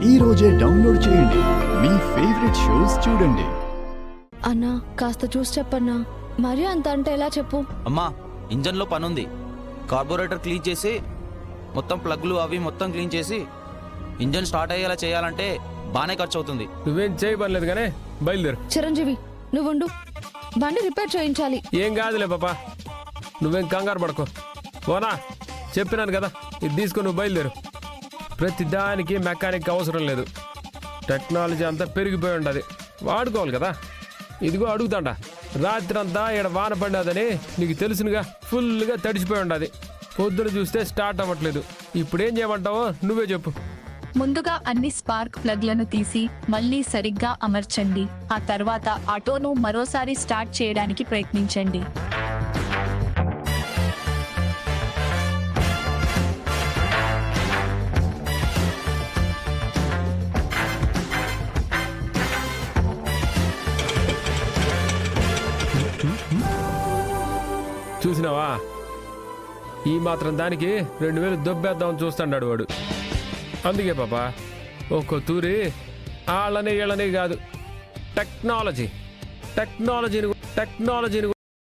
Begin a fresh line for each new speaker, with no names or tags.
ఈ రోజే డౌన్లోడ్ చేయండి. మీ ఫేవరెట్ షోస్ చూడండి.
అన్నా కాస్త చూసి చెప్పన్నా, మరీ అంత అంటే ఎలా చెప్పు?
అమ్మా, ఇంజన్లో పనుంది. కార్బొరేటర్ క్లీన్ చేసి మొత్తం ప్లగ్లు అవి మొత్తం క్లీన్ చేసి ఇంజన్ స్టార్ట్ అయ్యేలా చేయాలంటే బాగానే ఖర్చు అవుతుంది.
నువ్వేం చేయబడలేదు కానీ బయలుదేరు.
చిరంజీవి నువ్వుండు, బండి రిపేర్ చేయించాలి.
ఏం కాదులే పాపా, నువ్వేం కంగారు పడకో. ఓనా చెప్పినాను కదా, ఇది తీసుకొని నువ్వు బయలుదేరు. ప్రతి దానికి మెకానిక్ అవసరం లేదు. టెక్నాలజీ అంతా పెరిగిపోయి ఉండదు, వాడుకోవాలి కదా. ఇదిగో అడుగుతాండా, రాత్రంతా ఇక్కడ వాన పడినదని నీకు తెలుసునుగా, ఫుల్గా తడిచిపోయి ఉండదు. పొద్దున చూస్తే స్టార్ట్ అవ్వట్లేదు. ఇప్పుడేం చేయమంటావో నువ్వే చెప్పు.
ముందుగా అన్ని స్పార్క్ ప్లగ్లను తీసి మళ్ళీ సరిగ్గా అమర్చండి. ఆ తర్వాత ఆటోను మరోసారి స్టార్ట్ చేయడానికి ప్రయత్నించండి.
చూసినావా, ఈ మాత్రం దానికి 2000 దొబ్బేద్దామని చూస్తాడు వాడు. అందుకే పాపా, ఒక్కో తూరి వాళ్ళని వీళ్ళని కాదు, టెక్నాలజీని